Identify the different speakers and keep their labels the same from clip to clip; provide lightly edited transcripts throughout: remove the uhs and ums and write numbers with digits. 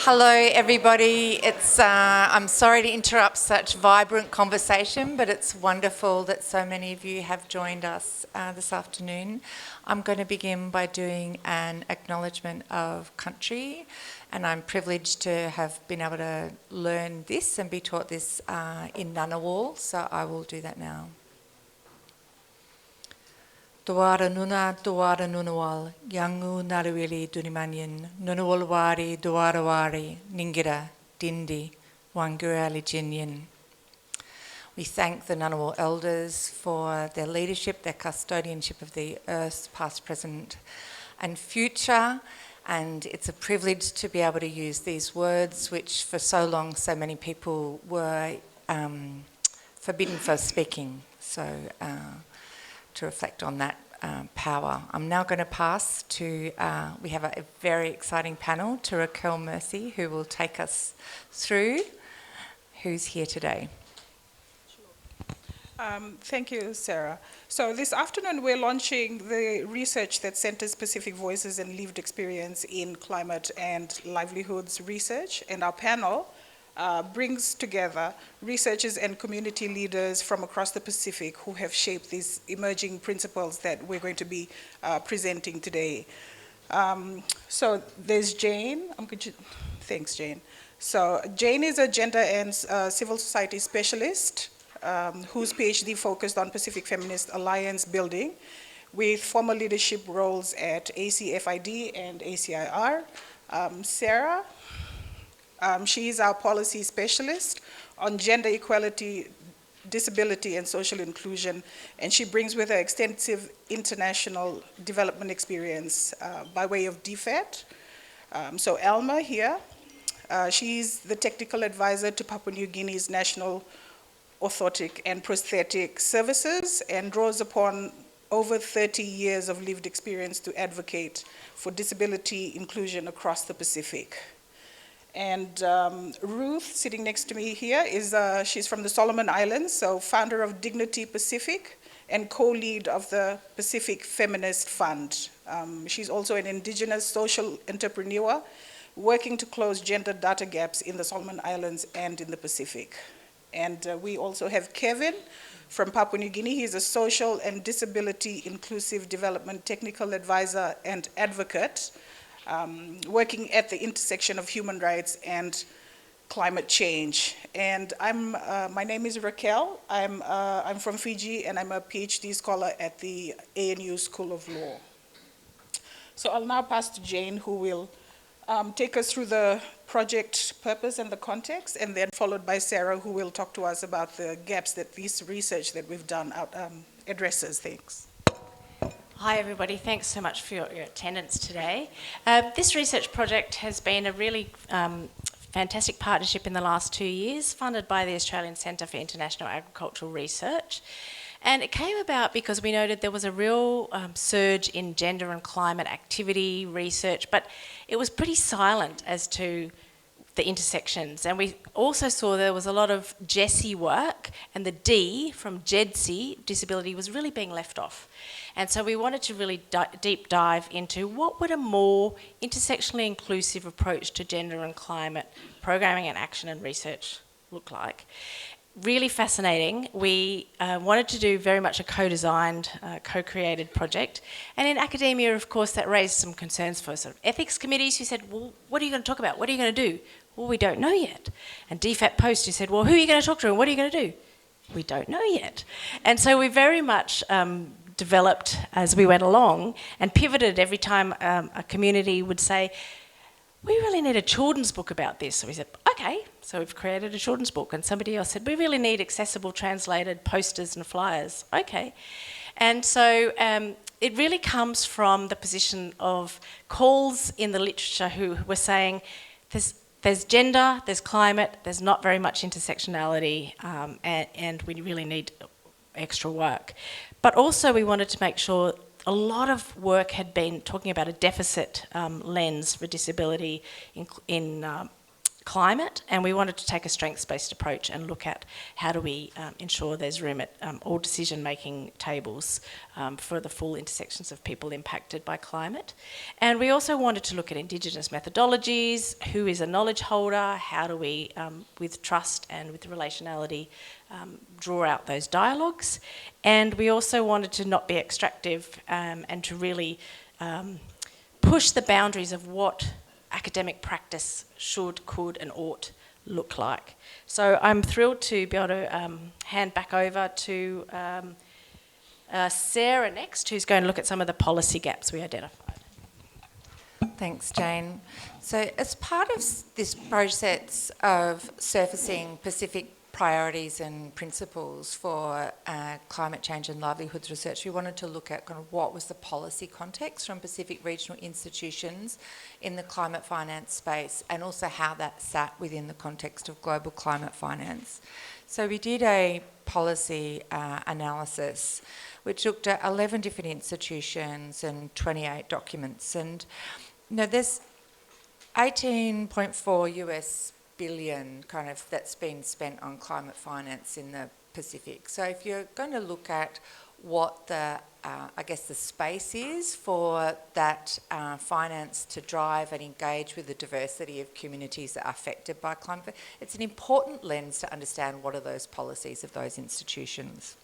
Speaker 1: Hello everybody, I'm sorry to interrupt such vibrant conversation, but it's wonderful that so many of you have joined us this afternoon. I'm going to begin by doing an acknowledgement of country, and I'm privileged to have been able to learn this and be taught this in Ngunnawal, so I will do that now. Duwara nuna, duwara nunawal, yangu naruili dunimanyan, nunawalwari, duwarawari, ningira, dindi, wangurali jinyan. We thank the Ngunnawal elders for their leadership, their custodianship of the earth, past, present and future, and it's a privilege to be able to use these words which for so long so many people were forbidden for speaking. So to reflect on that power. I'm now going to pass to, we have a very exciting panel, to Rahkel Mercy, who will take us through who's here today.
Speaker 2: Thank you, Sarah. So this afternoon we're launching the research that centers Pacific voices and lived experience in climate and livelihoods research, and our panel brings together researchers and community leaders from across the Pacific who have shaped these emerging principles that we're going to be presenting today. So there's Jane. Thanks, Jane. So Jane is a gender and civil society specialist whose PhD focused on Pacific Feminist alliance building with former leadership roles at ACFID and ACIR. Sarah. She is our policy specialist on gender equality, disability, and social inclusion, and she brings with her extensive international development experience by way of DFAT. So Almah here, she's the technical advisor to Papua New Guinea's National Orthotic and Prosthetic Services and draws upon over 30 years of lived experience to advocate for disability inclusion across the Pacific. And Ruth, sitting next to me here, she's from the Solomon Islands, so founder of Dignity Pacific and co-lead of the Pacific Feminist Fund. She's also an indigenous social entrepreneur working to close gender data gaps in the Solomon Islands and in the Pacific. And we also have Kevin from Papua New Guinea. He's a social and disability inclusive development technical advisor and advocate, working at the intersection of human rights and climate change. And my name is Rahkel. I'm from Fiji, and I'm a PhD scholar at the ANU School of Law. So I'll now pass to Jane, who will take us through the project purpose and the context, and then followed by Sarah, who will talk to us about the gaps that this research that we've done addresses. Thanks.
Speaker 3: Hi everybody, thanks so much for your attendance today. This research project has been a really fantastic partnership in the last 2 years, funded by the Australian Centre for International Agricultural Research. And it came about because we noted there was a real surge in gender and climate activity research, but it was pretty silent as to the intersections. And we also saw there was a lot of GESI work, and the D from GEDSI, disability, was really being left off. And so we wanted to really deep dive into what would a more intersectionally inclusive approach to gender and climate programming and action and research look like. Really fascinating. We wanted to do very much a co-designed, co-created project. And in academia, of course, that raised some concerns for sort of ethics committees who said, well, what are you going to talk about? What are you going to do? Well, we don't know yet. And DFAT Post who said, well, who are you going to talk to and what are you going to do? We don't know yet. And so we very much developed as we went along and pivoted every time a community would say, we really need a children's book about this. So we said, okay, so we've created a children's book. And somebody else said, we really need accessible translated posters and flyers. Okay. And so it really comes from the position of calls in the literature who were saying there's gender, there's climate, there's not very much intersectionality, and we really need extra work. But also we wanted to make sure a lot of work had been talking about a deficit lens for disability in climate, and we wanted to take a strengths-based approach and look at how do we ensure there's room at all decision-making tables for the full intersections of people impacted by climate. And we also wanted to look at Indigenous methodologies, who is a knowledge holder, how do we, with trust and with relationality, draw out those dialogues. And we also wanted to not be extractive and to really push the boundaries of what academic practice should, could and ought look like. So I'm thrilled to be able to hand back over to Sarah next, who's going to look at some of the policy gaps we identified.
Speaker 1: Thanks, Jane. So as part of this process of surfacing Pacific priorities and principles for climate change and livelihoods research, we wanted to look at kind of what was the policy context from Pacific regional institutions in the climate finance space, and also how that sat within the context of global climate finance. So we did a policy analysis which looked at 11 different institutions and 28 documents, and there's 18.4 US billion kind of that's been spent on climate finance in the Pacific. So if you're going to look at what the, I guess the space is for that finance to drive and engage with the diversity of communities that are affected by climate, it's an important lens to understand what are those policies of those institutions.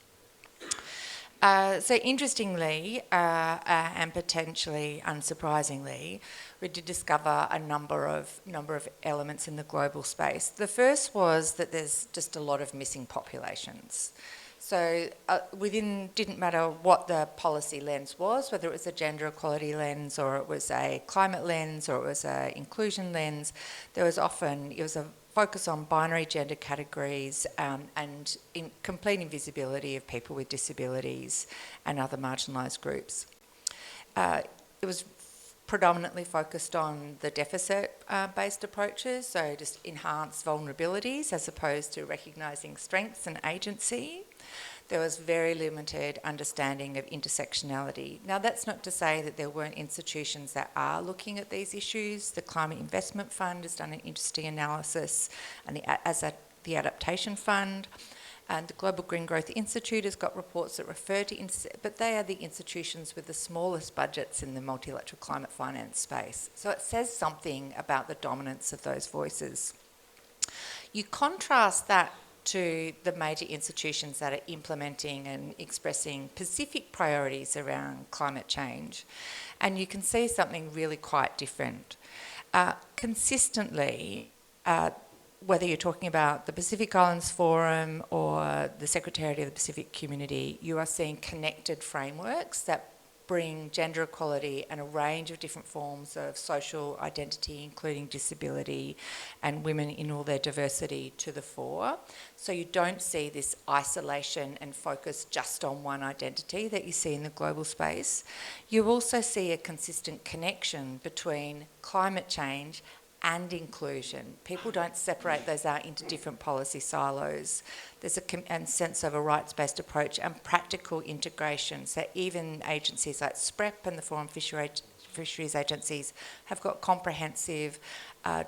Speaker 1: So interestingly, and potentially unsurprisingly, we did discover a number of elements in the global space. The first was that there's just a lot of missing populations. So didn't matter what the policy lens was, whether it was a gender equality lens or it was a climate lens or it was an inclusion lens, it was a focus on binary gender categories and complete invisibility of people with disabilities and other marginalised groups. It was predominantly focused on the deficit-based approaches, so just enhanced vulnerabilities as opposed to recognising strengths and agency. There was very limited understanding of intersectionality. Now, that's not to say that there weren't institutions that are looking at these issues. The Climate Investment Fund has done an interesting analysis, and the Adaptation Fund, and the Global Green Growth Institute has got reports that refer to, but they are the institutions with the smallest budgets in the multilateral climate finance space. So it says something about the dominance of those voices. You contrast that to the major institutions that are implementing and expressing Pacific priorities around climate change, and you can see something really quite different. Consistently, whether you're talking about the Pacific Islands Forum or the Secretariat of the Pacific Community, you are seeing connected frameworks that bring gender equality and a range of different forms of social identity, including disability and women in all their diversity, to the fore. So you don't see this isolation and focus just on one identity that you see in the global space. You also see a consistent connection between climate change and inclusion. People don't separate those out into different policy silos. There's a sense of a rights-based approach and practical integration. So even agencies like SPREP and the Foreign Fisheries Agencies have got comprehensive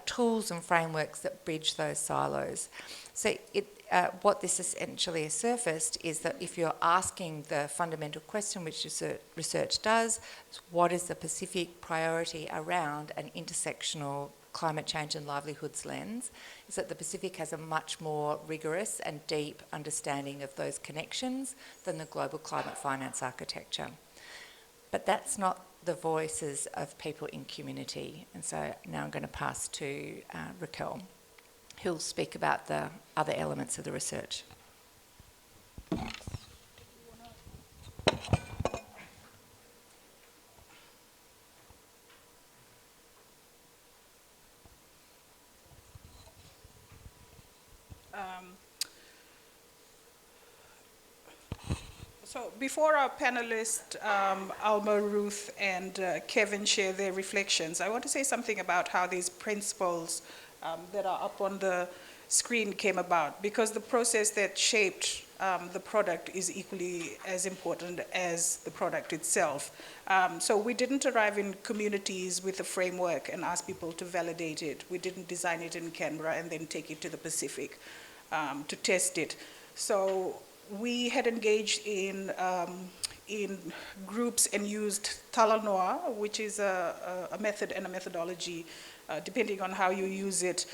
Speaker 1: tools and frameworks that bridge those silos. So what this essentially has surfaced is that if you're asking the fundamental question, which research does, is what is the Pacific priority around an intersectional climate change and livelihoods lens, is that the Pacific has a much more rigorous and deep understanding of those connections than the global climate finance architecture. But that's not the voices of people in community. And so now I'm going to pass to Rahkel, who'll speak about the other elements of the research.
Speaker 2: So before our panelists, Almah, Ruth, and Kevin share their reflections, I want to say something about how these principles that are up on the screen came about, because the process that shaped the product is equally as important as the product itself. So we didn't arrive in communities with a framework and ask people to validate it. We didn't design it in Canberra and then take it to the Pacific to test it. So we had engaged in groups and used Talanoa, which is a method and a methodology, depending on how you use it.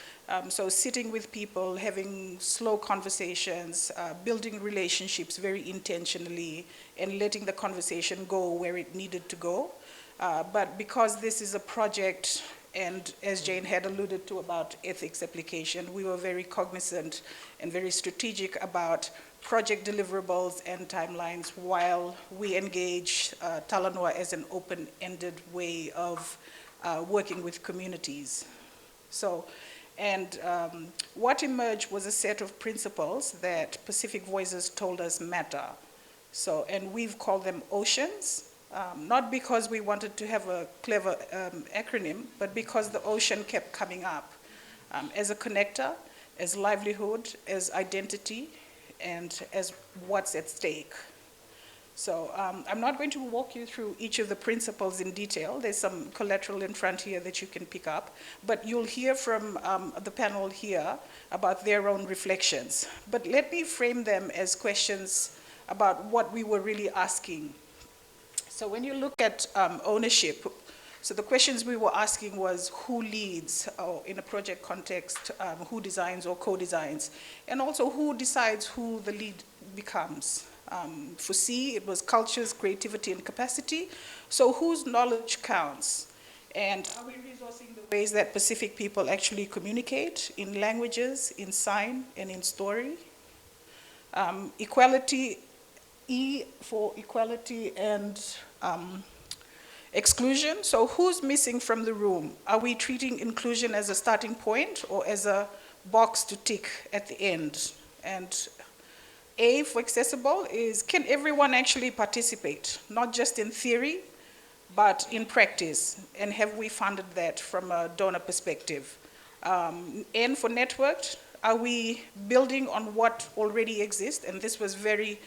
Speaker 2: So sitting with people, having slow conversations, building relationships very intentionally, and letting the conversation go where it needed to go. But because this is a project, and as Jane had alluded to about ethics application, we were very cognizant and very strategic about project deliverables and timelines while we engage Talanoa as an open-ended way of working with communities. So, and what emerged was a set of principles that Pacific Voices told us matter. So, and we've called them oceans, not because we wanted to have a clever acronym, but because the ocean kept coming up as a connector, as livelihood, as identity, and as what's at stake. So I'm not going to walk you through each of the principles in detail. There's some collateral in front here that you can pick up, but you'll hear from the panel here about their own reflections. But let me frame them as questions about what we were really asking. So when you look at ownership, so the questions we were asking was who leads, or in a project context, who designs or co-designs, and also who decides who the lead becomes. For C, it was cultures, creativity, and capacity. So whose knowledge counts? And are we resourcing the ways that Pacific people actually communicate in languages, in sign, and in story? Equality, E for equality and exclusion. So who's missing from the room? Are we treating inclusion as a starting point or as a box to tick at the end? And A for accessible is, can everyone actually participate? Not just in theory, but in practice. And have we funded that from a donor perspective? N for networked, are we building on what already exists? And this was very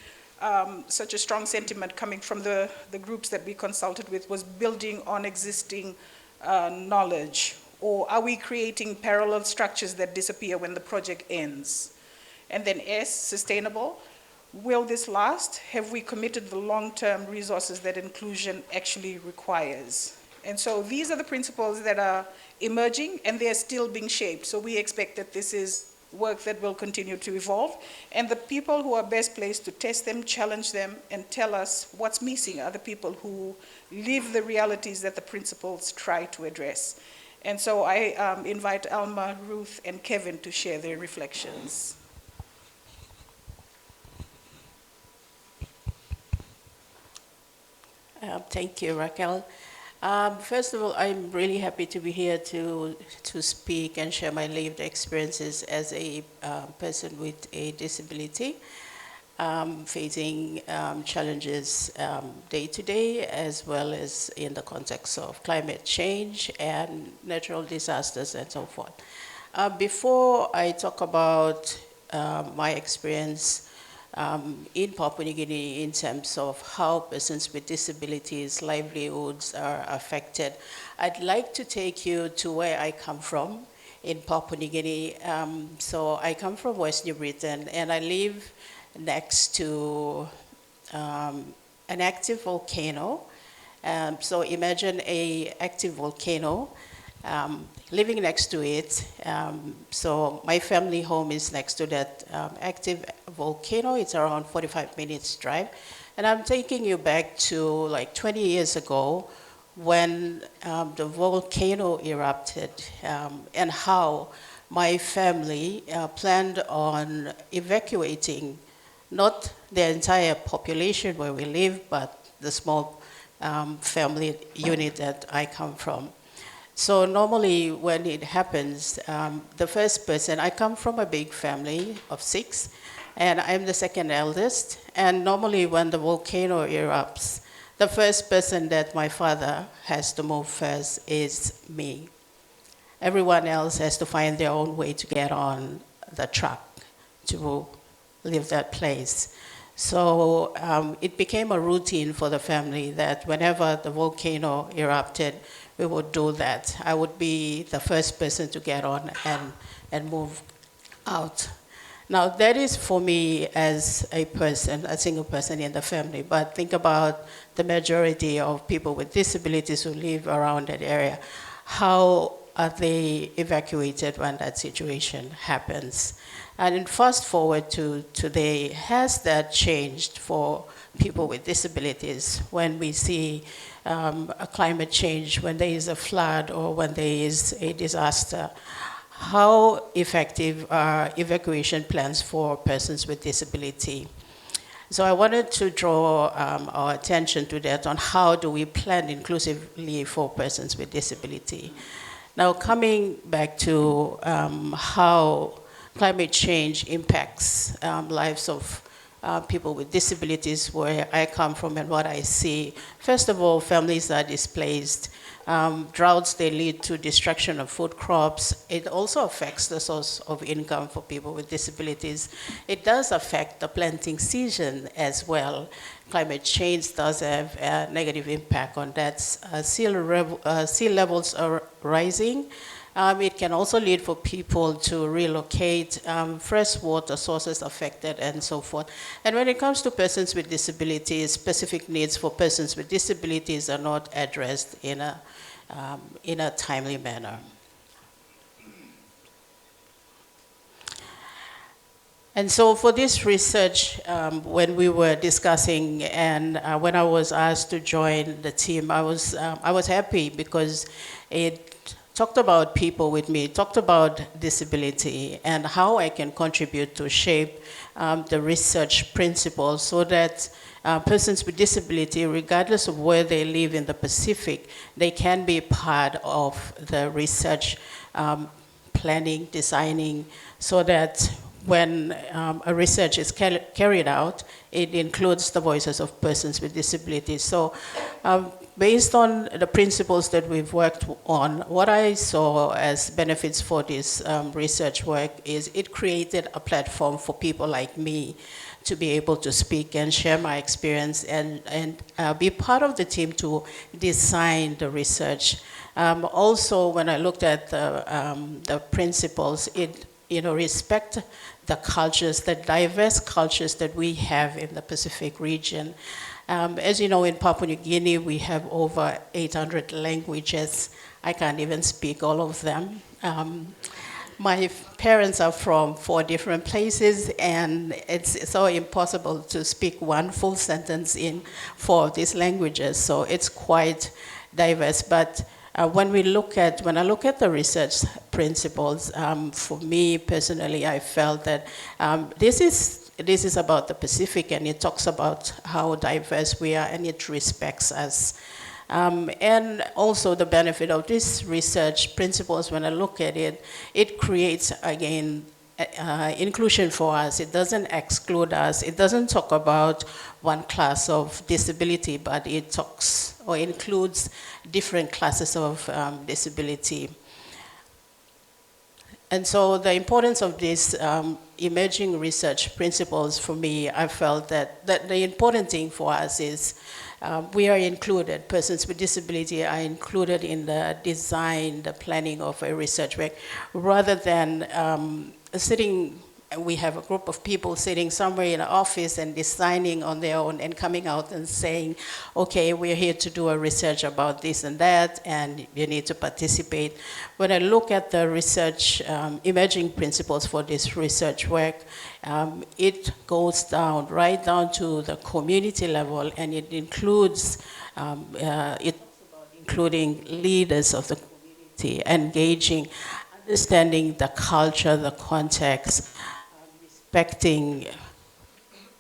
Speaker 2: such a strong sentiment coming from the groups that we consulted with, was building on existing knowledge. Or are we creating parallel structures that disappear when the project ends? And then S, sustainable. Will this last? Have we committed the long-term resources that inclusion actually requires? And so these are the principles that are emerging and they're still being shaped. So we expect that this is work that will continue to evolve. And the people who are best placed to test them, challenge them, and tell us what's missing are the people who live the realities that the principles try to address. And so I invite Almah, Ruth, and Kevin to share their reflections.
Speaker 4: Thank you, Rahkel. First of all, I'm really happy to be here to speak and share my lived experiences as a person with a disability, facing challenges day to day, as well as in the context of climate change and natural disasters and so forth. Before I talk about my experience in Papua New Guinea in terms of how persons with disabilities' livelihoods are affected, I'd like to take you to where I come from in Papua New Guinea. So I come from West New Britain, and I live next to an active volcano. So imagine an active volcano. Living next to it, so my family home is next to that active volcano. It's around 45 minutes drive. And I'm taking you back to like 20 years ago when the volcano erupted and how my family planned on evacuating not the entire population where we live, but the small family unit that I come from. So normally when it happens, the first person, I come from a big family of 6, and I'm the second eldest. And normally when the volcano erupts, the first person that my father has to move first is me. Everyone else has to find their own way to get on the truck to leave that place. So it became a routine for the family that whenever the volcano erupted, we would do that. I would be the first person to get on and move out. Now, that is for me as a person, a single person in the family, but think about the majority of people with disabilities who live around that area. How are they evacuated when that situation happens? And fast forward to today, has that changed for people with disabilities when we see a climate change, when there is a flood or when there is a disaster? How effective are evacuation plans for persons with disability? So I wanted to draw our attention to that on how do we plan inclusively for persons with disability. Now, coming back to how climate change impacts lives of people with disabilities, where I come from and what I see. First of all, families are displaced. Droughts, they lead to destruction of food crops. It also affects the source of income for people with disabilities. It does affect the planting season as well. Climate change does have a negative impact on that. Sea levels are rising. It can also lead for people to relocate, fresh water sources affected, and so forth. And when it comes to persons with disabilities, specific needs for persons with disabilities are not addressed in a timely manner. And so for this research, when we were discussing and when I was asked to join the team, I was happy because it talked about people with me, talked about disability and how I can contribute to shape the research principles so that persons with disability, regardless of where they live in the Pacific, they can be part of the research planning, designing, so that when a research is carried out, it includes the voices of persons with disabilities. So based on the principles that we've worked on, what I saw as benefits for this research work is it created a platform for people like me to be able to speak and share my experience and be part of the team to design the research. Also, when I looked at the principles, it respect the cultures, the diverse cultures that we have in the Pacific region. As you know, in Papua New Guinea, we have over 800 languages. I can't even speak all of them. My parents are from 4 different places, and it's so impossible to speak one full sentence in 4 of these languages, so it's quite diverse. But when I look at the research principles, for me personally, I felt that this is about the Pacific, and it talks about how diverse we are, and it respects us. And also the benefit of this research principles, when I look at it, it creates, again, inclusion for us. It doesn't exclude us. It doesn't talk about one class of disability, but it talks or includes different classes of disability. And so the importance of these emerging research principles for me, I felt that the important thing for us is we are included, persons with disability are included in the design, the planning of a research work, rather than sitting, we have a group of people sitting somewhere in an office and designing on their own and coming out and saying, okay, we're here to do a research about this and that, and you need to participate. When I look at the research, emerging principles for this research work, it goes right down to the community level, and it includes, including leaders of the community, engaging, understanding the culture, the context, respecting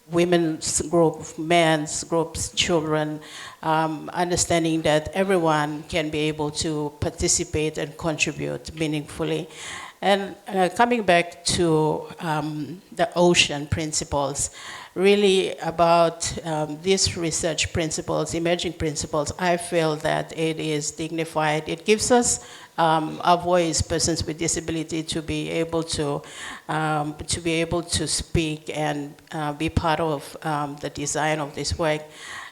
Speaker 4: women's group, men's groups, children, understanding that everyone can be able to participate and contribute meaningfully. And coming back to the ocean principles, really about these research principles, emerging principles, I feel that it is dignified. It gives us voice, persons with disability, to be able to speak and be part of the design of this work.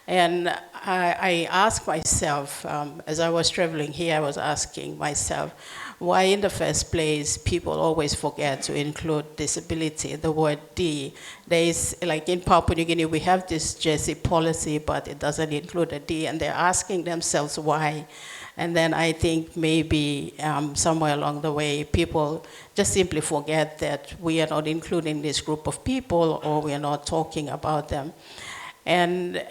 Speaker 4: And I asked myself, as I was traveling here, I was asking myself, why in the first place people always forget to include disability, the word D. There is, like in Papua New Guinea, we have this JC policy, but it doesn't include a D, and they're asking themselves why. And then I think maybe somewhere along the way, people just simply forget that we are not including this group of people, or we are not talking about them. And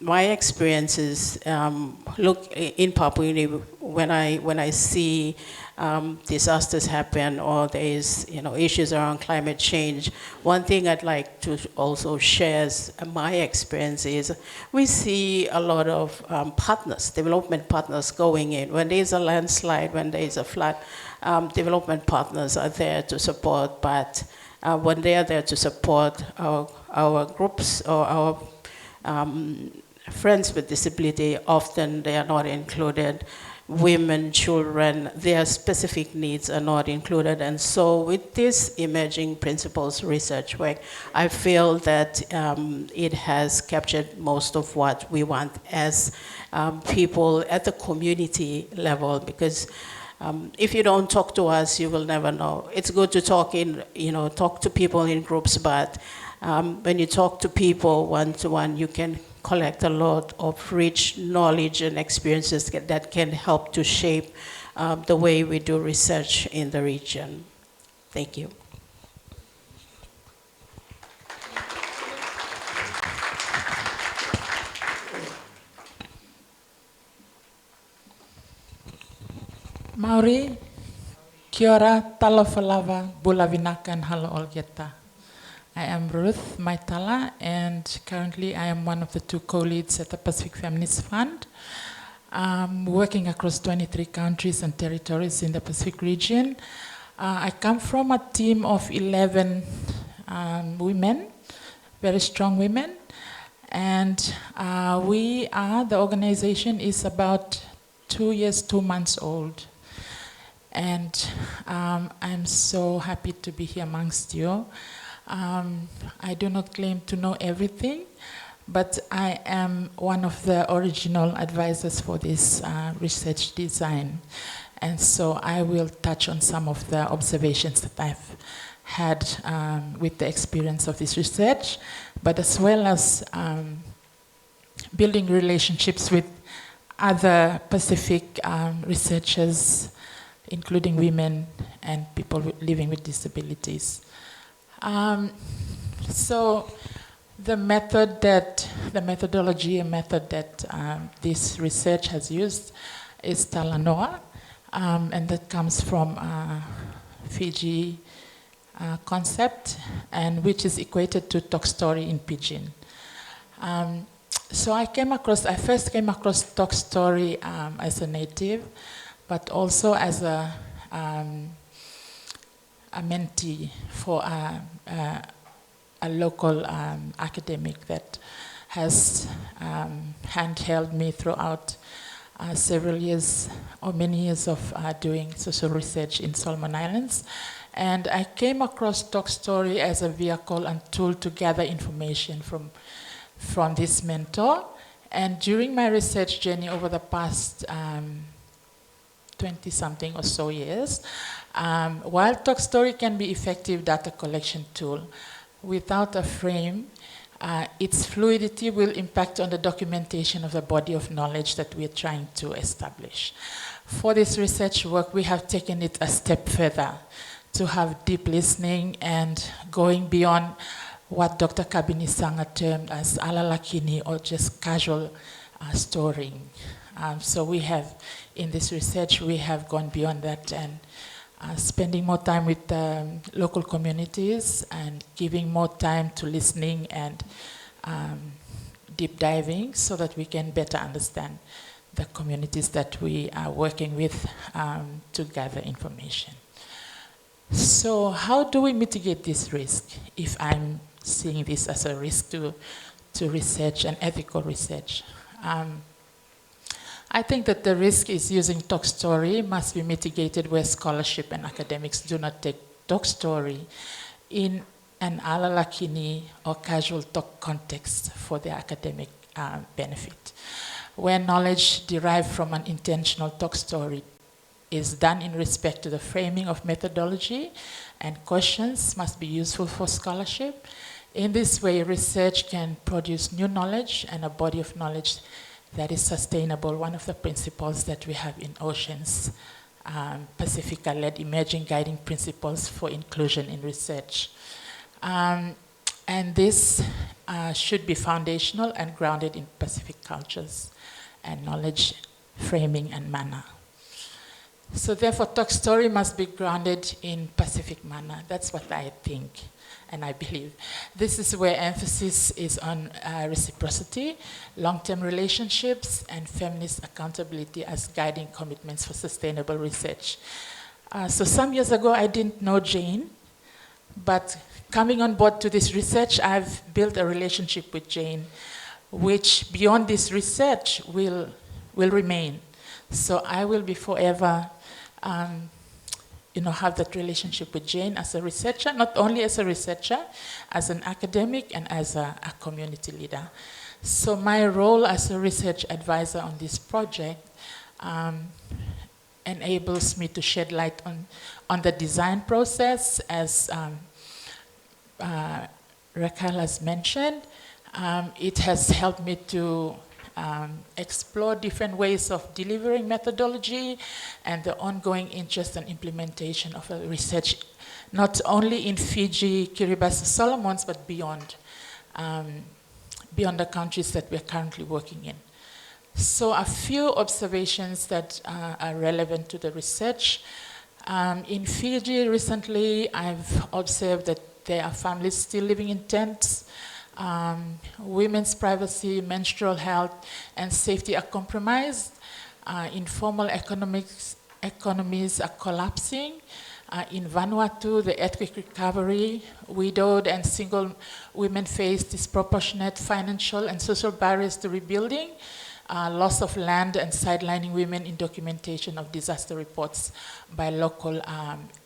Speaker 4: my experiences, look, in Papua New Guinea, when I see disasters happen, or there is issues around climate change, one thing I'd like to also share as my experience is we see a lot of partners, development partners going in. When there's a landslide, when there is a flood, development partners are there to support, but when they are there to support our groups or our friends with disability, often they are not included. Women, children, their specific needs are not included. And so with this emerging principles research work, I feel that it has captured most of what we want as people at the community level, because if you don't talk to us, you will never know. It's good to talk to people in groups, but when you talk to people one-to-one, you can collect a lot of rich knowledge and experiences that can help to shape the way we do research in the region. Thank you.
Speaker 5: Maori, kia ora, talofalava, bulavinaka, and halo olgeta. I am Ruth Maetala, and currently I am one of the 2 co-leads at the Pacific Feminist Fund, working across 23 countries and territories in the Pacific region. I come from a team of 11 women, very strong women, and the organization is about 2 years, 2 months old. And I'm so happy to be here amongst you. I do not claim to know everything, but I am one of the original advisors for this research design. And so I will touch on some of the observations that I've had with the experience of this research, but as well as building relationships with other Pacific researchers, including women and people living with disabilities. So the methodology and method that this research has used is Talanoa, and that comes from Fiji concept, and which is equated to talk story in Pidgin. So I first came across talk story as a native, but also as a mentee for a local academic that has handheld me throughout several years or many years of doing social research in Solomon Islands. And I came across Talk Story as a vehicle and tool to gather information from this mentor. And during my research journey over the past 20-something or so years, while Talk Story can be effective data collection tool, without a frame, its fluidity will impact on the documentation of the body of knowledge that we are trying to establish. For this research work, we have taken it a step further to have deep listening and going beyond what Dr. Kabini Sanga termed as alalakini, or just casual storing. So we have, in this research, we have gone beyond that and spending more time with local communities and giving more time to listening and deep diving so that we can better understand the communities that we are working with to gather information. So how do we mitigate this risk, if I'm seeing this as a risk to research and ethical research? I think that the risk is using talk story must be mitigated where scholarship and academics do not take talk story in an alalakini or casual talk context for their academic benefit. Where knowledge derived from an intentional talk story is done in respect to the framing of methodology and questions must be useful for scholarship. In this way, research can produce new knowledge and a body of knowledge that is sustainable, one of the principles that we have in Oceans, Pacifica-led emerging guiding principles for inclusion in research. And this should be foundational and grounded in Pacific cultures and knowledge framing and manner. So therefore, talk story must be grounded in Pacific manner. That's what I think and I believe. This is where emphasis is on reciprocity, long-term relationships, and feminist accountability as guiding commitments for sustainable research. So some years ago, I didn't know Jane, but coming on board to this research, I've built a relationship with Jane, which beyond this research will remain. So I will be forever, have that relationship with Jane as a researcher, not only as a researcher, as an academic and as a community leader. So my role as a research advisor on this project enables me to shed light on the design process, as Rahkel has mentioned. It has helped me to explore different ways of delivering methodology and the ongoing interest and implementation of research, not only in Fiji, Kiribati, Solomons, but beyond the countries that we're currently working in. So a few observations that are relevant to the research. In Fiji recently, I've observed that there are families still living in tents. Women's privacy, menstrual health, and safety are compromised. Informal economies are collapsing. In Vanuatu, the earthquake recovery, widowed and single women face disproportionate financial and social barriers to rebuilding, loss of land, and sidelining women in documentation of disaster reports by local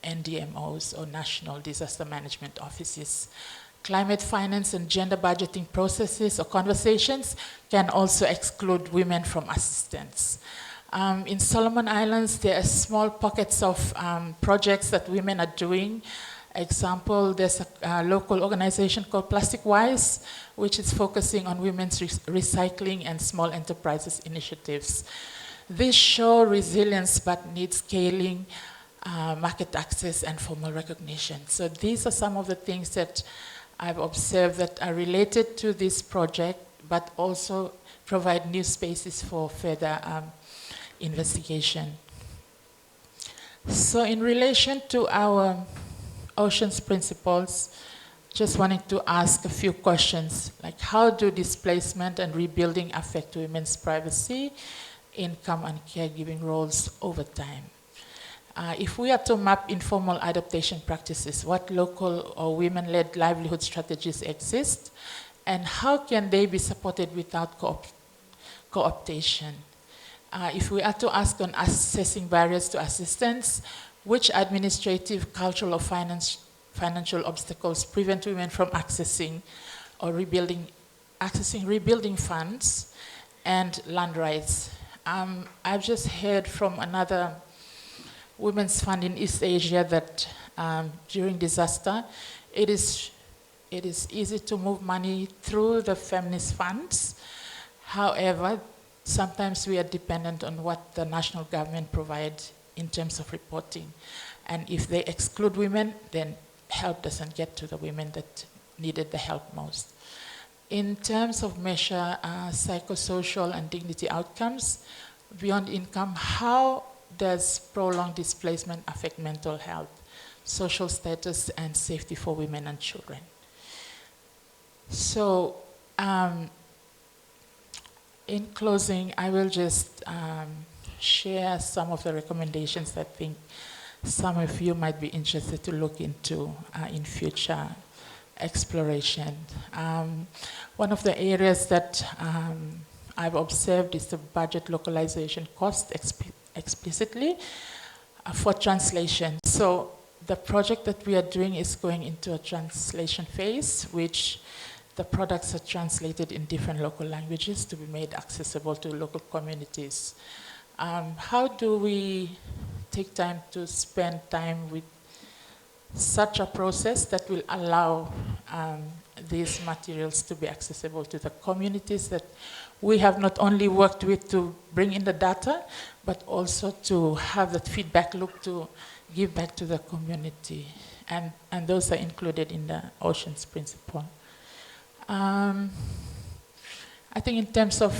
Speaker 5: NDMOs or National Disaster Management Offices. Climate finance and gender budgeting processes or conversations can also exclude women from assistance. In Solomon Islands, there are small pockets of projects that women are doing. Example, there's a local organization called Plastic Wise, which is focusing on women's recycling and small enterprises initiatives. These show resilience but need scaling, market access, and formal recognition. So these are some of the things that I've observed that are related to this project, but also provide new spaces for further investigation. So in relation to our Oceans principles, just wanted to ask a few questions, like how do displacement and rebuilding affect women's privacy, income, and caregiving roles over time? If we are to map informal adaptation practices, what local or women-led livelihood strategies exist, and how can they be supported without co-optation? If we are to ask on assessing barriers to assistance, which administrative, cultural, or financial obstacles prevent women from accessing or rebuilding funds and land rights? I've just heard from another women's fund in East Asia that during disaster, it is easy to move money through the feminist funds. However, sometimes we are dependent on what the national government provides in terms of reporting. And if they exclude women, then help doesn't get to the women that needed the help most. In terms of measure psychosocial and dignity outcomes beyond income, how does prolonged displacement affect mental health, social status, and safety for women and children? So, in closing, I will just share some of the recommendations that I think some of you might be interested to look into in future exploration. One of the areas that I've observed is the budget localization cost explicitly for translation. So the project that we are doing is going into a translation phase, which the products are translated in different local languages to be made accessible to local communities. How do we take time to spend time with such a process that will allow these materials to be accessible to the communities that we have not only worked with to bring in the data, but also to have that feedback loop to give back to the community. And those are included in the Oceans Principle. I think in terms of,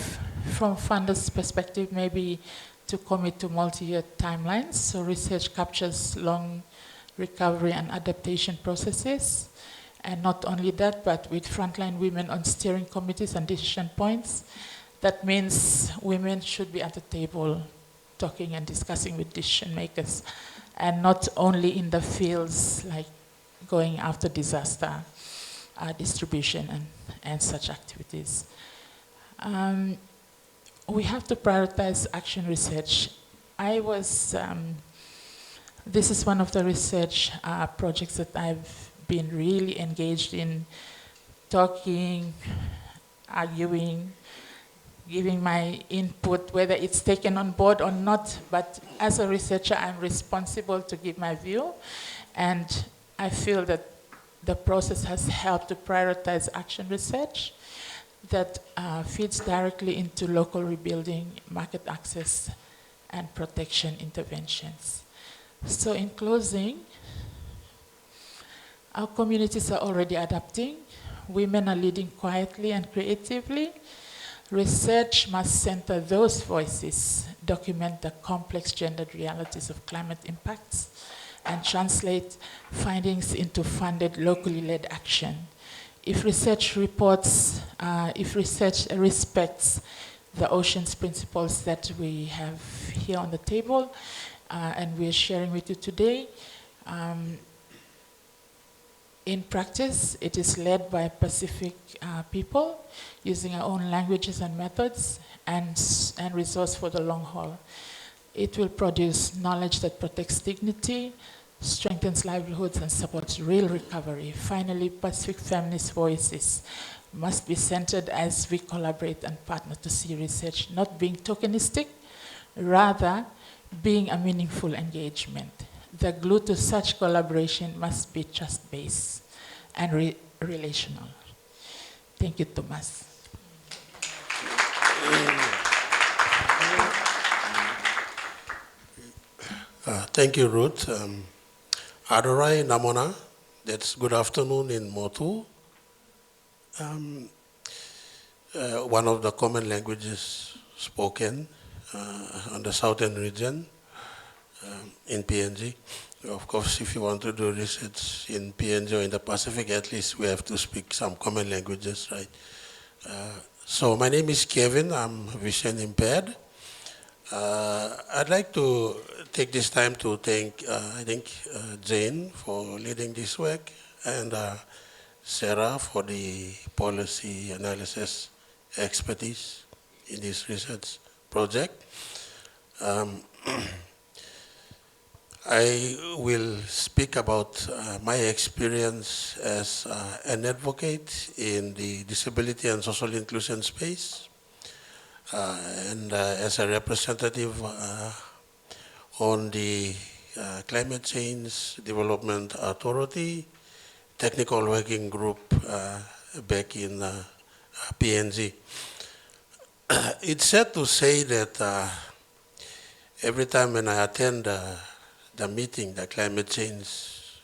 Speaker 5: from funders' perspective, maybe to commit to multi-year timelines. So research captures long recovery and adaptation processes. And not only that, but with frontline women on steering committees and decision points. That means women should be at the table talking and discussing with decision makers, and not only in the fields like going after disaster distribution and such activities. We have to prioritize action research. This is one of the research projects that I've been really engaged in, talking, arguing, giving my input, whether it's taken on board or not. But as a researcher, I'm responsible to give my view. And I feel that the process has helped to prioritize action research that feeds directly into local rebuilding, market access, and protection interventions. So in closing, our communities are already adapting. Women are leading quietly and creatively. Research must center those voices, document the complex gendered realities of climate impacts, and translate findings into funded, locally led action. If research respects the Oceans Principles that we have here on the table, and we are sharing with you today, in practice, it is led by Pacific people using our own languages and methods and resource for the long haul. It will produce knowledge that protects dignity, strengthens livelihoods, and supports real recovery. Finally, Pacific feminist voices must be centered as we collaborate and partner to see research not being tokenistic, rather being a meaningful engagement. The glue to such collaboration must be trust-based and relational. Thank you, Thomas.
Speaker 6: Thank you, Ruth. Adorai Namona, that's good afternoon in Motu. One of the common languages spoken on the southern region in PNG. Of course, if you want to do research in PNG or in the Pacific, at least we have to speak some common languages, right? So my name is Kevin, I'm vision impaired. I'd like to take this time to thank, Jane for leading this work, and Sarah for the policy analysis expertise in this research project. I will speak about my experience as an advocate in the disability and social inclusion space, and as a representative on the Climate Change Development Authority Technical Working Group back in PNG. It's sad to say that every time when I attend the meeting, the Climate Change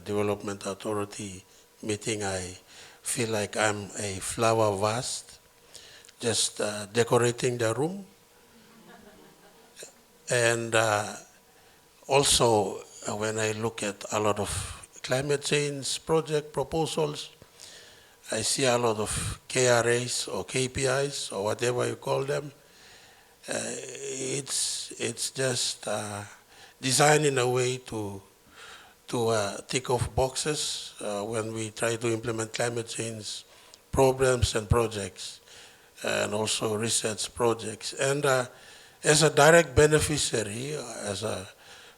Speaker 6: Development Authority meeting, I feel like I'm a flower vase, just decorating the room. And also, when I look at a lot of climate change project proposals, I see a lot of KRAs or KPIs or whatever you call them. It's just designed in a way to tick off boxes when we try to implement climate change programs and projects. and also research projects. And as a direct beneficiary,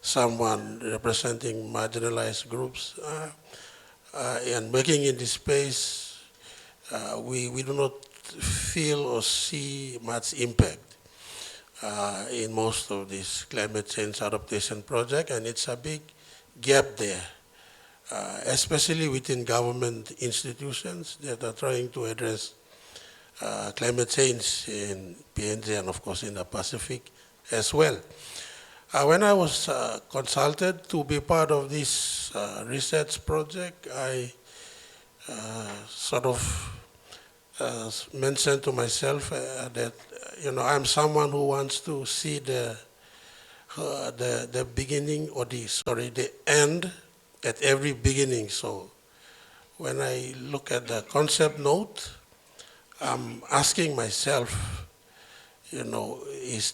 Speaker 6: someone representing marginalized groups, and working in this space, we do not feel or see much impact in most of these climate change adaptation projects, and it's a big gap there, especially within government institutions that are trying to address climate change in PNG and of course in the Pacific as well. When I was consulted to be part of this research project, I sort of mentioned to myself that I'm someone who wants to see the beginning or the end at every beginning. So when I look at the concept note, I'm asking myself, is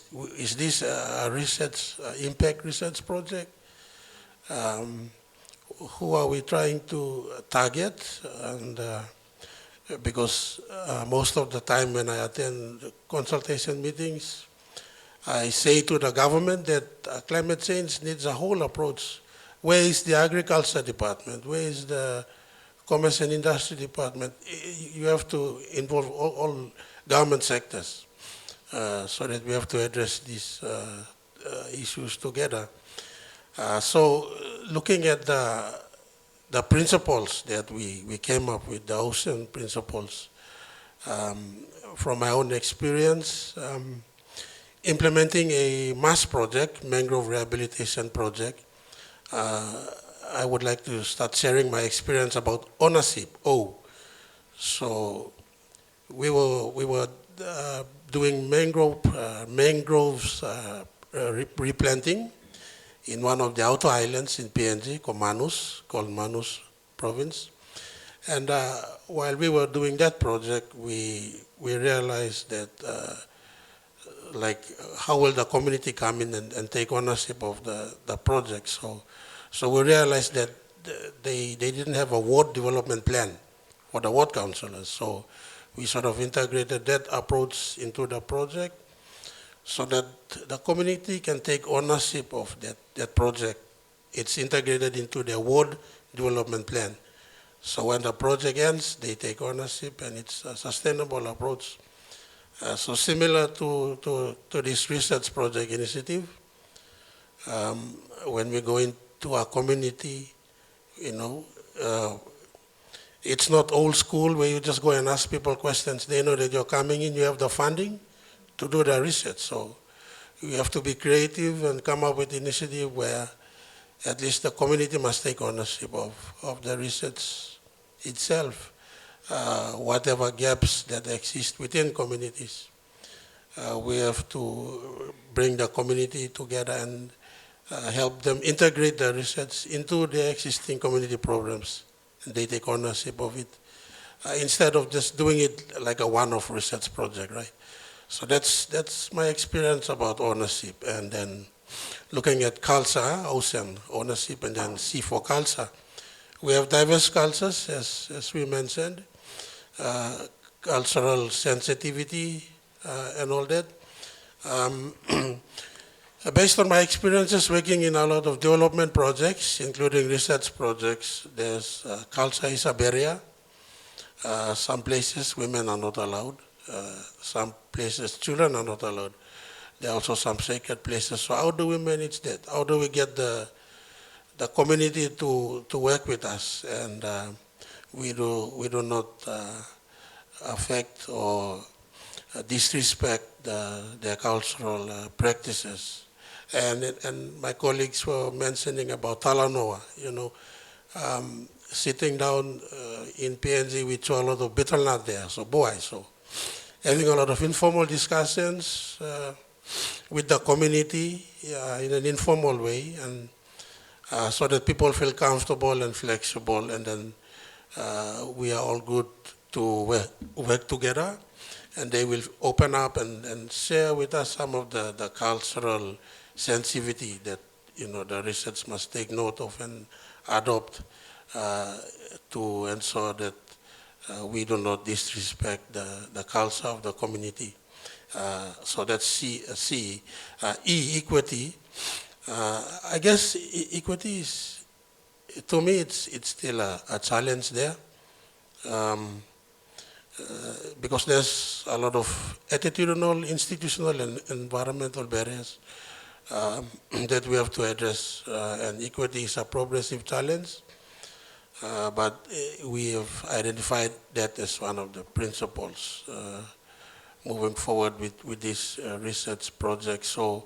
Speaker 6: this a research impact research project? Who are we trying to target? And because most of the time when I attend consultation meetings, I say to the government that climate change needs a whole approach. Where is the agriculture department? Where is the commerce and industry department? You have to involve all government sectors so that we have to address these issues together. So looking at the principles that we came up with, the ocean principles, from my own experience, implementing a mass project, mangrove rehabilitation project, I would like to start sharing my experience about ownership. So we were doing mangroves replanting in one of the outer islands in PNG, called Manus province. And while we were doing that project, we realized that, how will the community come in and take ownership of the project? So we realized that they didn't have a ward development plan for the ward councillors. So we sort of integrated that approach into the project, so that the community can take ownership of that project. It's integrated into their ward development plan. So when the project ends, they take ownership, and it's a sustainable approach. So similar to this research project initiative, when we go into a community, it's not old school where you just go and ask people questions. They know that you're coming in, you have the funding to do the research. So you have to be creative and come up with initiative where at least the community must take ownership of the research itself, whatever gaps that exist within communities. We have to bring the community together and help them integrate the research into their existing community programs, and they take ownership of it, instead of just doing it like a one-off research project, right? So that's my experience about ownership. And then looking at culture, ocean ownership, and then C for culture. We have diverse cultures, as we mentioned, cultural sensitivity and all that. Based on my experiences working in a lot of development projects, including research projects, there's culture is a barrier. Some places women are not allowed. Some places children are not allowed. There are also some sacred places. So how do we manage that? How do we get the community to work with us, and we do not affect or disrespect their cultural practices? And my colleagues were mentioning about Talanoa, sitting down in PNG, we saw a lot of betel nut there, so having a lot of informal discussions with the community in an informal way, and so that people feel comfortable and flexible, and then we are all good to work together, and they will open up and share with us some of the cultural sensitivity that the research must take note of and adopt to ensure that we do not disrespect the culture of the community. So that's C. E, equity. I guess equity is, to me, it's still a challenge there. Because there's a lot of attitudinal, institutional, and environmental barriers that we have to address. And equity is a progressive challenge, but we have identified that as one of the principles moving forward with this research project. So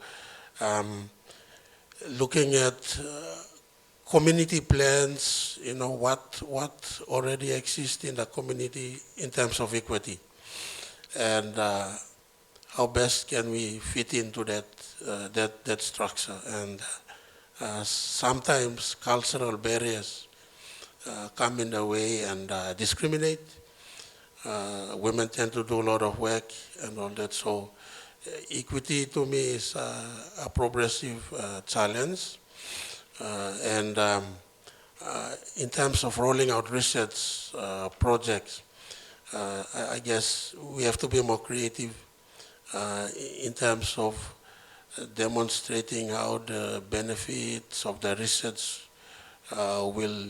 Speaker 6: looking at community plans, what already exists in the community in terms of equity, and how best can we fit into that structure. And sometimes cultural barriers come in the way and discriminate. Women tend to do a lot of work and all that. So equity to me is a progressive challenge. And in terms of rolling out research projects, I guess we have to be more creative in terms of demonstrating how the benefits of the research will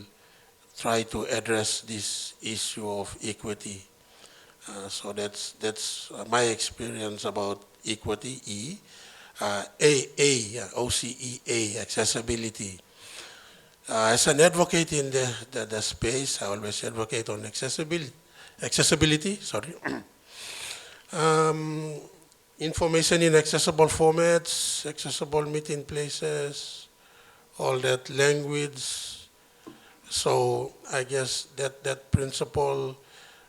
Speaker 6: try to address this issue of equity. So that's my experience about equity. E. OCEA, accessibility. As an advocate in the space, I always advocate on accessibility. Information in accessible formats, accessible meeting places, all that language. So I guess that principle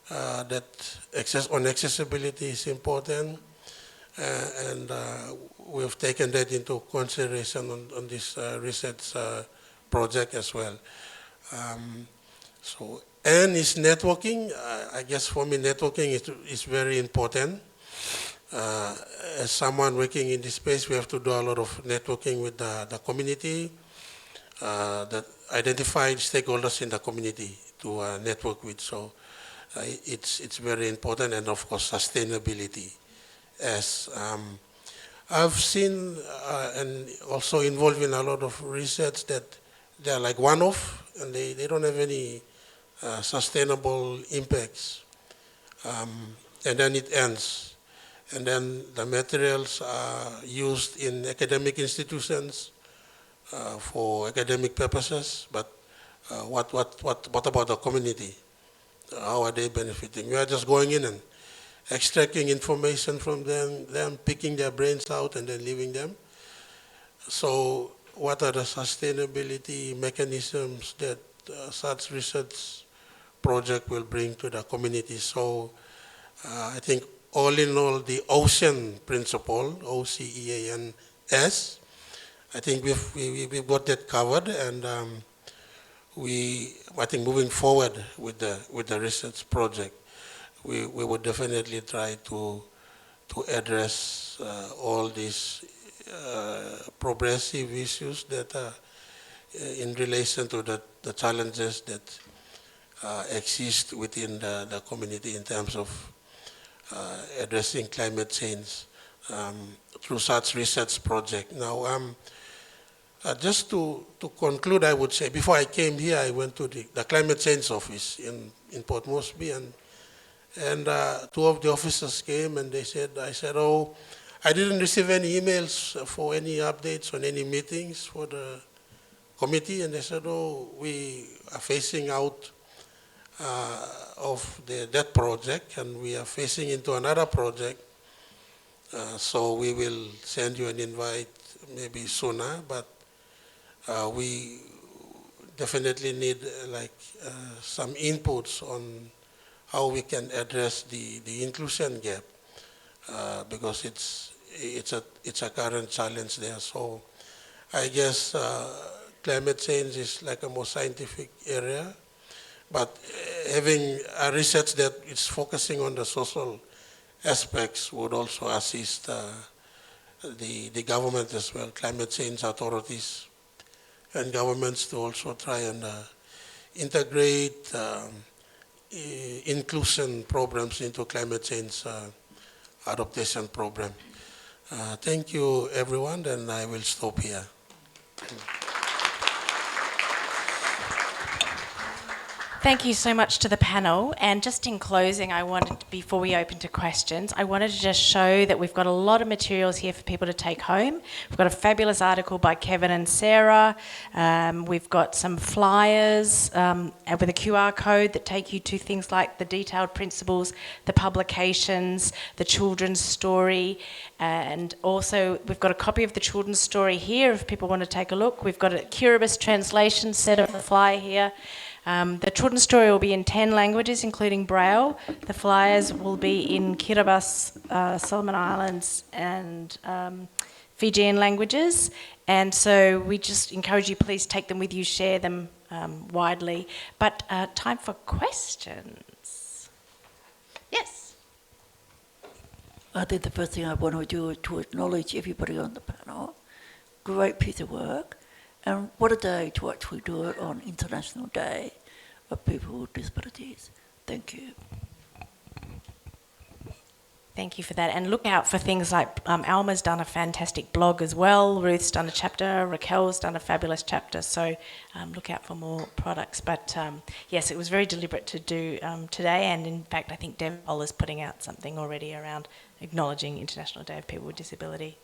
Speaker 6: that on accessibility is important. And we've taken that into consideration on this research project as well. So, N is networking. I guess for me, networking is very important. As someone working in this space, we have to do a lot of networking with the community, that identified stakeholders in the community to network with. So it's very important, and of course, sustainability. As I've seen and also involved in a lot of research that they're like one-off and they don't have any sustainable impacts. And then it ends. And then the materials are used in academic institutions for academic purposes, but what about the community? How are they benefiting? We are just going in and extracting information from them, picking their brains out and then leaving them. So what are the sustainability mechanisms that such research project will bring to the community? So I think all in all, the ocean principle, OCEANS, I think we've got that covered, and I think moving forward with the research project, we would definitely try to address all these progressive issues that are in relation to the challenges that exist within the community in terms of addressing climate change through such research project. Now, just to conclude, I would say, before I came here, I went to the climate change office in Port Moresby, and two of the officers came and I said, oh, I didn't receive any emails for any updates on any meetings for the committee. And they said, oh, we are phasing out of that project, and we are phasing into another project. So we will send you an invite maybe sooner, but we definitely need some inputs on how we can address the inclusion gap, because it's a current challenge there. So I guess climate change is like a more scientific area, but having a research that is focusing on the social aspects would also assist the government as well, climate change authorities and governments, to also try and integrate inclusion programs into climate change adaptation program. Thank you, everyone, and I will stop here.
Speaker 3: Thank you so much to the panel. And just in closing, I wanted, before we open to questions, I wanted to just show that we've got a lot of materials here for people to take home. We've got a fabulous article by Kevin and Sarah. We've got some flyers with a QR code that take you to things like the detailed principles, the publications, the children's story, and also we've got a copy of the children's story here if people want to take a look. We've got a Kiribati translation set of the flyer here. The children's story will be in 10 languages, including Braille. The flyers will be in Kiribati, Solomon Islands, and Fijian languages. And so we just encourage you, please take them with you, share them widely. But time for questions. Yes?
Speaker 7: I think the first thing I want to do is to acknowledge everybody on the panel. Great piece of work. And what a day to actually do it on International Day of People with Disabilities. Thank you.
Speaker 3: Thank you for that. And look out for things like Almah's done a fantastic blog as well. Ruth's done a chapter. Rahkel's done a fabulous chapter. So look out for more products. But yes, it was very deliberate to do today. And in fact, I think Devol is putting out something already around acknowledging International Day of People with Disability.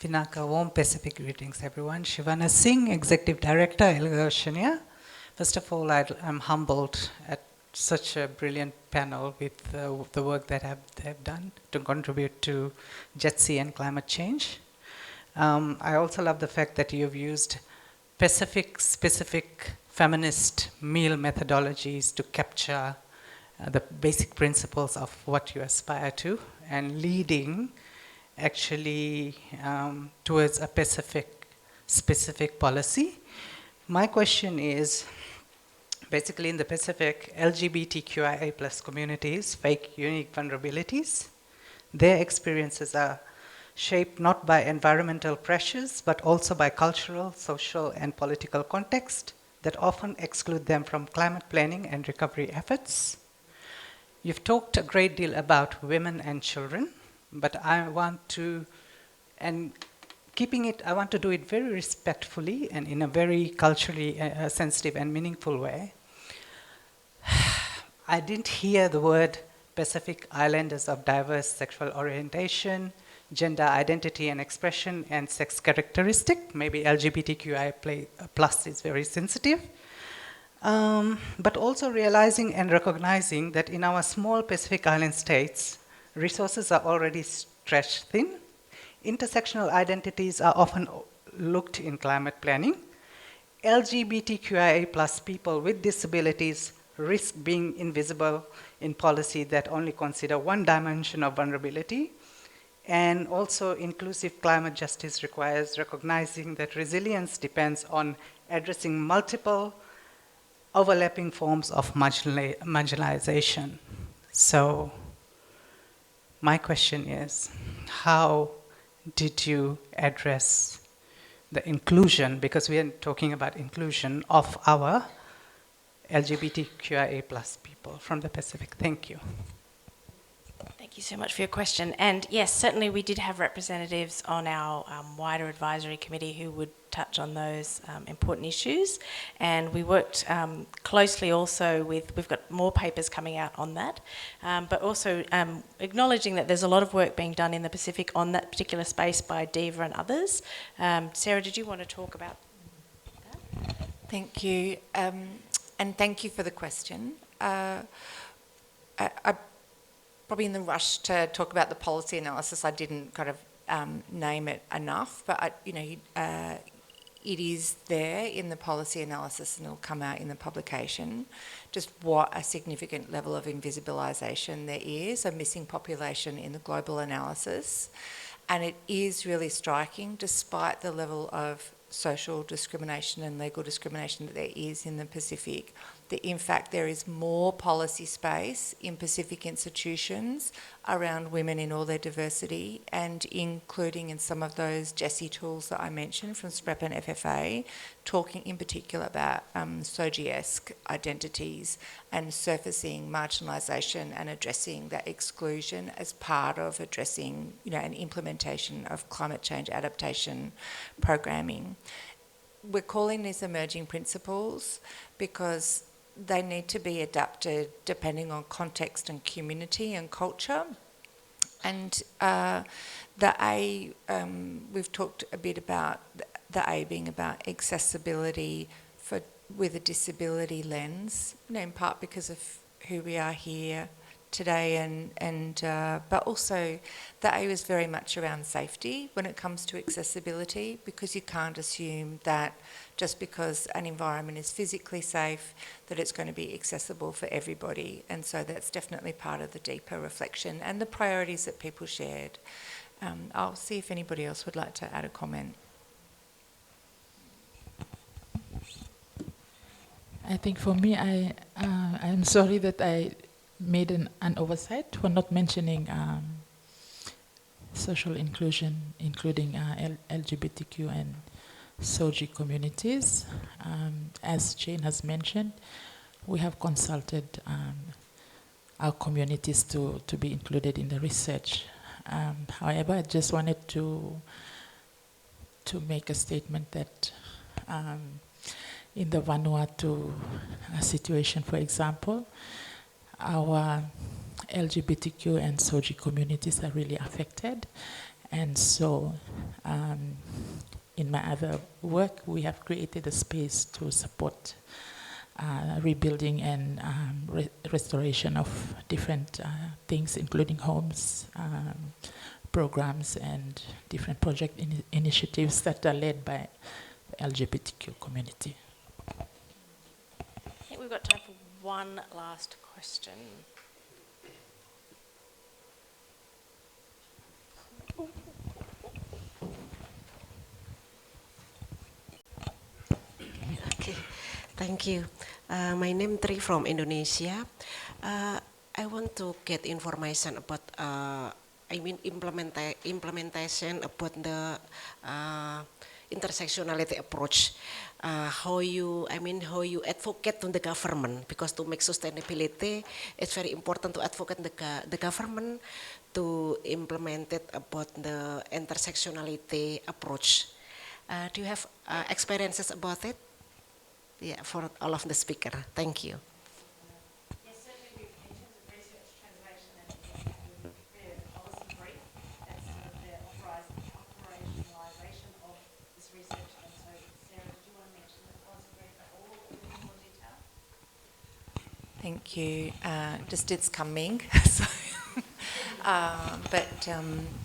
Speaker 8: Vinaka, warm Pacific greetings, everyone. Shivana Singh, Executive Director, Alver Oceania. First of all, I'm humbled at such a brilliant panel with the work that they've done to contribute to JETSI and climate change. I also love the fact that you've used Pacific-specific feminist meal methodologies to capture the basic principles of what you aspire to and leading actually towards a Pacific-specific policy. My question is, basically in the Pacific, LGBTQIA plus communities face unique vulnerabilities. Their experiences are shaped not by environmental pressures, but also by cultural, social, and political context that often exclude them from climate planning and recovery efforts. You've talked a great deal about women and children, but I want to, and keeping it, I want to do it very respectfully and in a very culturally sensitive and meaningful way. I didn't hear the word Pacific Islanders of diverse sexual orientation, gender identity and expression, and sex characteristic. Maybe LGBTQI plus is very sensitive. But also realizing and recognizing that in our small Pacific Island states, resources are already stretched thin. Intersectional identities are often looked in climate planning. LGBTQIA plus people with disabilities risk being invisible in policy that only consider one dimension of vulnerability. And also inclusive climate justice requires recognizing that resilience depends on addressing multiple overlapping forms of marginalization. So my question is, how did you address the inclusion, because we are talking about inclusion of our LGBTQIA plus people from the Pacific? Thank you.
Speaker 3: Thank you so much for your question. And yes, certainly we did have representatives on our wider advisory committee who would touch on those important issues. And we worked closely also with, we've got more papers coming out on that, but also acknowledging that there's a lot of work being done in the Pacific on that particular space by DEVA and others. Sarah, did you want to talk about that?
Speaker 1: Thank you. And thank you for the question. I probably in the rush to talk about the policy analysis, I didn't kind of name it enough, but it is there in the policy analysis and it'll come out in the publication, just what a significant level of invisibilisation there is, a missing population in the global analysis. And it is really striking, despite the level of social discrimination and legal discrimination that there is in the Pacific, that in fact there is more policy space in Pacific institutions around women in all their diversity, and including in some of those Jessie tools that I mentioned from SPREP and FFA, talking in particular about SOGI-esque identities and surfacing marginalisation and addressing that exclusion as part of addressing, an implementation of climate change adaptation programming. We're calling these emerging principles because they need to be adapted depending on context and community and culture. And the A, we've talked a bit about the A being about accessibility with a disability lens, in part because of who we are here today, but also the A was very much around safety when it comes to accessibility, because you can't assume that just because an environment is physically safe that it's going to be accessible for everybody. And so that's definitely part of the deeper reflection and the priorities that people shared. I'll see if anybody else would like to add a comment.
Speaker 5: I think for me, I'm sorry that I made an oversight for not mentioning social inclusion, including LGBTQ and SOGI communities. As Jane has mentioned, we have consulted our communities to be included in the research. However, I just wanted to make a statement that in the Vanuatu situation, for example, our LGBTQ and SOGI communities are really affected. And so in my other work, we have created a space to support rebuilding and restoration of different things, including homes, programs, and different project initiatives that are led by the LGBTQ community.
Speaker 3: I think we've got time for one last question.
Speaker 9: Okay, thank you. My name Tri from Indonesia. I want to get information about, implementation about the intersectionality approach. How you advocate to the government, because to make sustainability, it's very important to advocate the government to implement it about the intersectionality approach. Do you have experiences about it? Yeah, for all of the speakers. Thank you.
Speaker 3: Yes, certainly in terms of research, translation and policy brief, that's sort of the operationalisation of this research. And so, Sarah, did you want to mention the policy brief at all in more detail?
Speaker 1: Thank you. Just it's coming. So, but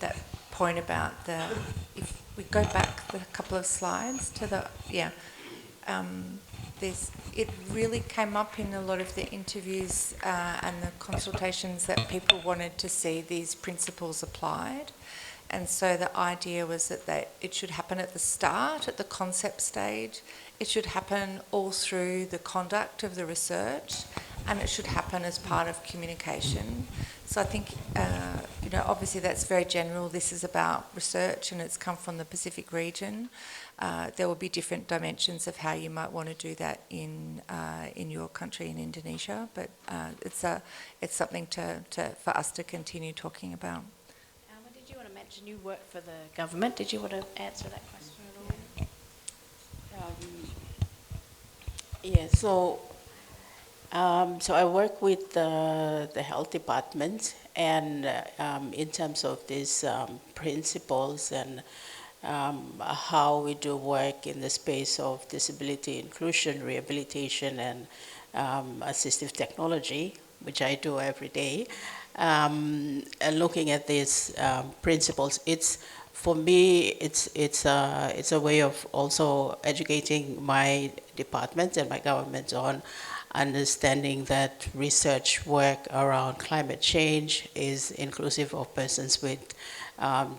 Speaker 1: that point about if we go back a couple of slides to it really came up in a lot of the interviews and the consultations that people wanted to see these principles applied. And so the idea was that it should happen at the start, at the concept stage. It should happen all through the conduct of the research, and it should happen as part of communication. So I think, obviously that's very general. This is about research and it's come from the Pacific region. There will be different dimensions of how you might want to do that in your country, in Indonesia, but it's something for us to continue talking about.
Speaker 3: Almah, did you want to mention you work for the government? Did you want to answer that question at all?
Speaker 4: Yeah, so I work with the health department, and in terms of these principles and how we do work in the space of disability inclusion, rehabilitation, and assistive technology, which I do every day, and looking at these principles, for me, it's a way of also educating my department and my government on understanding that research work around climate change is inclusive of persons with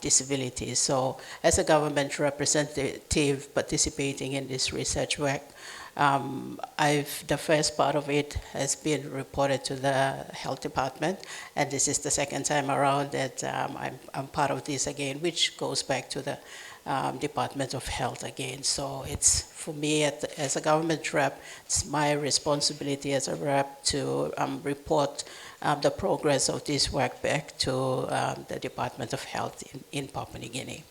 Speaker 4: disabilities. So as a government representative participating in this research work, The first part of it has been reported to the health department, and this is the second time around that I'm part of this again, which goes back to the Department of Health again. So it's, for me, as a government rep, it's my responsibility as a rep to report the progress of this work back to the Department of Health in Papua New Guinea.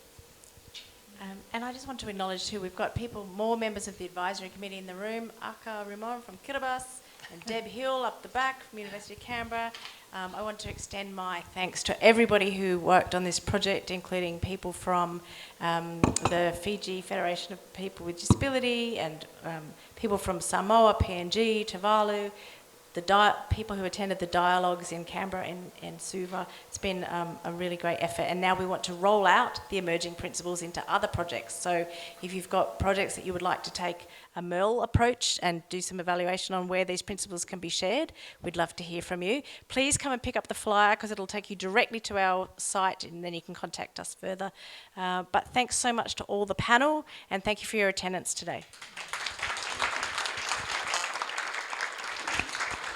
Speaker 3: And I just want to acknowledge too, we've got more members of the advisory committee in the room. Aka Rimon from Kiribati and Deb Hill up the back from University of Canberra. I want to extend my thanks to everybody who worked on this project, including people from the Fiji Federation of People with Disability and people from Samoa, PNG, Tuvalu, people who attended the dialogues in Canberra and Suva. It's been a really great effort, and now we want to roll out the emerging principles into other projects. So if you've got projects that you would like to take a MERL approach and do some evaluation on where these principles can be shared, we'd love to hear from you. Please come and pick up the flyer, because it'll take you directly to our site, and then you can contact us further. But thanks so much to all the panel, and thank you for your attendance today.